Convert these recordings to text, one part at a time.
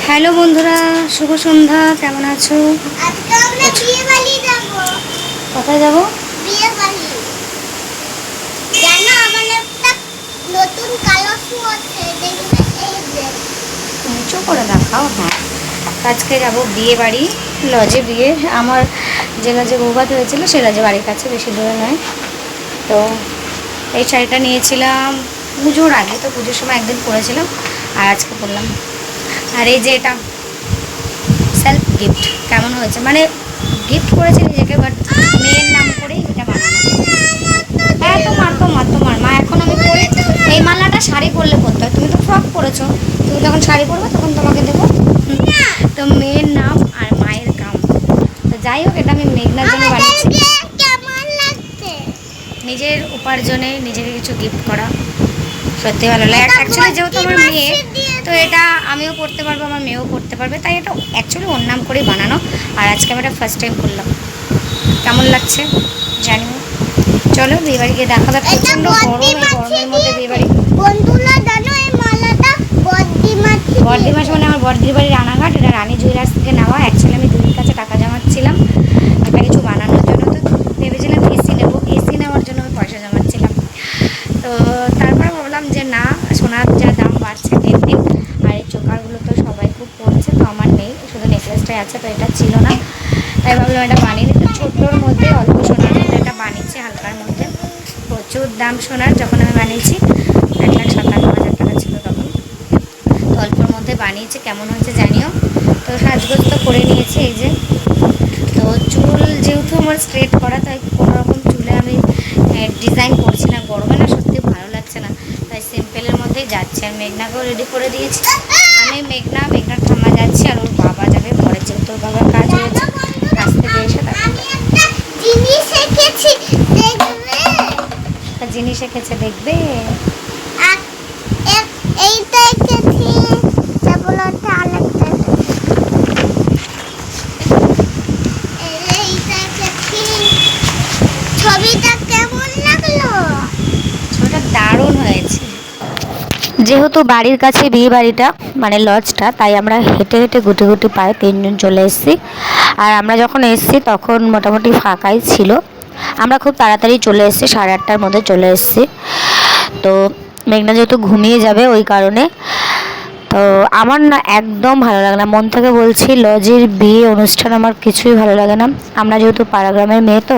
Hello বন্ধুরা, শুভ সন্ধ্যা। কেমন আছো? আজকে আমরা বিয়ে বাড়ি যাব। কোথায় যাবো? বিয়ে বাড়ি। জানো আমার একটা নতুন কালো শু আছে, দেখবে এই যে। নিচু করে দেখাও। হ্যাঁ, আজকে যাব বিয়ে বাড়ি, লজে বিয়ে। আমার যে লজে বৌভাত হয়েছিল সে লজে বাড়ির কাছে, বেশি দূরে নয়। তো এই শাড়িটা নিয়েছিলাম পুজোর আগে, তো পুজোর সময় একদিন পরেছিলাম আর আজকে পরলাম। আর এই যে এটা সেলফ গিফট, কেমন হয়েছে? মানে গিফট করেছি নিজেকে, বাট মেয়ের নাম করেই এটা বানানো। হ্যাঁ, তোমার মা। এখন আমি পরে এই মালাটা শাড়ি পরলে পরতে হয়, তুমি তো ফ্রক পরেছো, তুমি যখন শাড়ি পরবে তখন তোমাকে দেবো। তো মেয়ের নাম আর মায়ের কাম। তো যাই হোক, এটা আমি মেঘনার জন্য বানিয়েছি। কেমন লাগছে? নিজের উপার্জনে নিজেকে কিছু গিফট করা সত্যি ভালো লাগে। অ্যাকচুয়ালি যেহেতু আমার মেয়ে, তো এটা আমিও পড়তে পারবো, আমার মেয়েও পড়তে পারবে, তাই এটা অ্যাকচুয়ালি ওর নাম করেই বানানো। আর আজকে আমি এটা ফার্স্ট টাইম করলাম। কেমন লাগছে জানি না। চলো বিয়েবাড়ি গিয়ে দেখা যাক। প্রচণ্ড গরম, এই গরমের মধ্যে বিয়েবাড়ি। বন্ধুরা জানো এই মালাটা বর্দিমাস মানে আমার বর্দির বাড়ি রানাঘাট। এটা রানী জুয়েলার্স থেকে নেওয়া। অ্যাকচুয়ালি আমি দিদির কাছে টাকা জমাচ্ছিলাম একটা কিছু বানানোর জন্য, তো ভেবেছিলাম এসি নেবো। এসি নেওয়ার জন্য আমি পয়সা জমাচ্ছিলাম। তো তারপরে ভাবলাম যে না, সোনার যা দাম বাড়ছে দিন দিন, আর এই চোকারগুলো তো সবাই খুব পড়ছে, তো আমার নেই, শুধু নেকলেসটাই আছে, তো এটা ছিল না। তাই ভাবলাম এটা বানিয়ে নিতে। ছোটোর মধ্যে অল্প সোনার মধ্যে এটা বানিয়েছি, হালকার মধ্যে। প্রচুর দাম সোনার, যখন আমি বানিয়েছি 1,57,000 টাকা ছিল তখন। তো অল্পর মধ্যে বানিয়েছি, কেমন হয়েছে জানিও। তো সাজগোজ তো করে নিয়েছি, এই যে। তো চুল যেহেতু আমার স্ট্রেট করা, তাই কোনোরকম চুলে আমি ডিজাইন করছি না। গরমে না সত্যি ভালো লাগছে না, তাই সিম্পলের মধ্যেই যাচ্ছে। আর মেঘনাকেও রেডি করে দিয়েছি। আমি মেঘনার ঠাম্মা যাচ্ছি, আর ওর বাবা যাবে পরে, যেহেতু ওর বাবার কাজ হয়েছে, কাজ থেকে এসে তারপর জিনিস এঁকেছি, দেখবে? একটা জিনিস এঁকেছে, দেখবে? আর এইটা এঁকেছি, তারপর একটা আরেকটা এইটা এঁকেছি। ছবিটা কেমন লাগলো? ছবিটা দারুণ হয়েছে। যেহেতু বাড়ির কাছে বিয়ে বাড়িটা মানে লজটা, তাই আমরা হেঁটে হেঁটে গুটি গুটি পায়ে 3 জন চলে এসেছি। আর আমরা যখন এসেছি তখন মোটামুটি ফাঁকাই ছিল। আমরা খুব তাড়াতাড়ি চলে এসেছি, 8:30টার মধ্যে চলে এসেছি। তো মেঘনা যেহেতু ঘুমিয়ে যাবে ওই কারণে, তো আমার না একদম ভালো লাগে না, মন থেকে বলছি, লজের বিয়ে অনুষ্ঠান আমার কিছুই ভালো লাগে না। আমরা যেহেতু পাড়াগ্রামের মেয়ে, তো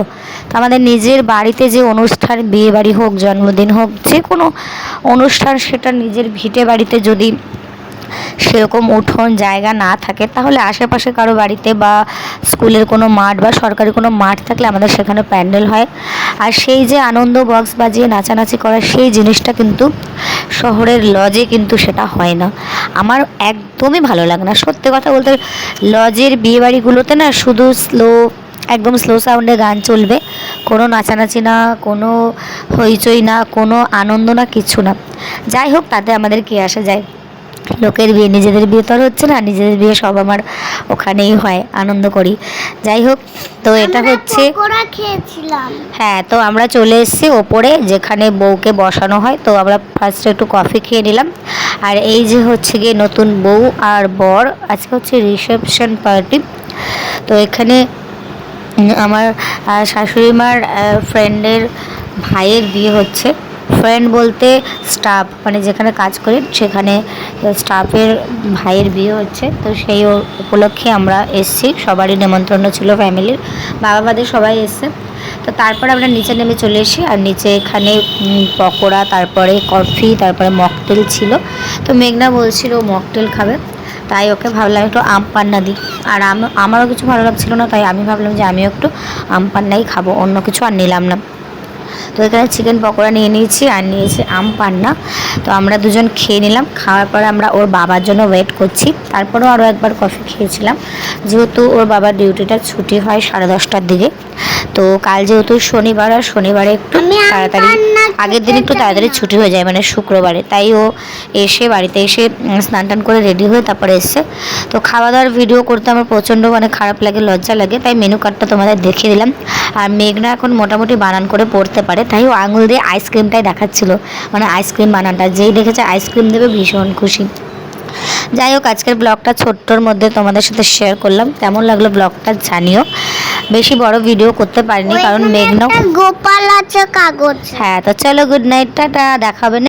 আমাদের নিজের বাড়িতে যে অনুষ্ঠান, বিয়ে বাড়ি হোক, জন্মদিন হোক, যে কোনো অনুষ্ঠান, সেটা নিজের ভিটে বাড়িতে যদি সেরকম উঠোন জায়গা না থাকে, তাহলে আশেপাশে কারো বাড়িতে বা স্কুলের কোনো মাঠ বা সরকারি কোনো মাঠ থাকলে আমাদের সেখানে প্যান্ডেল হয়। আর সেই যে আনন্দ বক্স বাজিয়ে নাচানাচি করা, সেই জিনিসটা কিন্তু শহরের লজে কিন্তু সেটা হয় না। আমার একদমই ভালো লাগে না সত্যি কথা বলতে। লজের বিয়েবাড়িগুলোতে না শুধু একদম স্লো সাউন্ডে গান চলবে, কোনো নাচানাচি না, কোনো হইচই না, কোনো আনন্দ না, কিছু না। যাই হোক, তাতে আমাদের কী আসে যায়? লোকের বিয়ে, নিজেদের বিয়ে তো আর হচ্ছে না। নিজেদের বিয়ে সব আমার ওখানেই হয়, আনন্দ করি। যাই হোক, তো এটা হচ্ছে পকোড়া খেয়েছিলাম। হ্যাঁ, তো আমরা চলে এসেছি ওপরে, যেখানে বউকে বসানো হয়। তো আমরা ফার্স্টে একটু কফি খেয়ে নিলাম। আর এই যে হচ্ছে গিয়ে নতুন বউ আর বর, আজকে হচ্ছে রিসেপশন পার্টি। তো এখানে আমার শাশুড়ি মার ফ্রেন্ডের ভাইয়ের বিয়ে হচ্ছে। ফ্রেন্ড বলতে স্টাফ, মানে যেখানে কাজ করি সেখানে স্টাফের ভাইয়ের বিয়ে হচ্ছে। তো সেই উপলক্ষে আমরা এসেছি, সবারই নেমন্ত্রণ ছিল, ফ্যামিলির বাবা বাদে সবাই এসছে। তো তারপর আমরা নিচে নেমে চলে এসি। আর নিচে এখানে পকোড়া, তারপরে কফি, তারপরে মকটেল ছিল। তো মেঘনা বলছিল মকটেল খাবে, তাই ওকে ভাবলাম একটু আম পান্না দিই। আর আমারও কিছু ভালো লাগছিল না, তাই আমি ভাবলাম যে আমিও একটু আম পান্নাই খাবো, অন্য কিছু আর নিলাম না। তো এখানে চিকেন পকোড়া নিয়ে নিয়েছি, আর নিয়েছি আম পান্না। তো আমরা দুজন খেয়ে নিলাম। খাওয়ার পরে আমরা ওর বাবার জন্য ওয়েট করছি। তারপরেও আরও একবার কফি খেয়েছিলাম, যেহেতু ওর বাবার ডিউটিটা ছুটি হয় 10:30টার দিকে। তো কাল যেহেতু শনিবার, আর শনিবারে একটু তাড়াতাড়ি, আগের দিন একটু তাড়াতাড়ি ছুটি হয়ে যায়, মানে শুক্রবারে। তাই ও এসে বাড়িতে এসে স্নান টান করে রেডি হয়ে তারপরে এসছে। তো খাওয়া দাওয়ার ভিডিও করতে আমার প্রচণ্ড মানে খারাপ লাগে, লজ্জা লাগে, তাই মেনু কার্ডটা তোমাদের দেখিয়ে দিলাম। আর মেঘনা এখন মোটামুটি বানান করে পড়তে পারে, তাই ও আঙুল দিয়ে আইসক্রিমটাই দেখাচ্ছিল, মানে আইসক্রিম বানানটা যেই দেখেছে আইসক্রিম দেবে ভীষণ খুশি। যাই হোক, আজকের ব্লগটা ছোট্টর মধ্যে তোমাদের সাথে শেয়ার করলাম। কেমন লাগলো ব্লগটা জানিও। বেশি বড় ভিডিও করতে পারিনি কারণ ওইখানে মেঘনা। একটা গোপাল আছে কাগজ। হ্যাঁ, তো চলো, গুড নাইট, টাটা, দেখাবে না।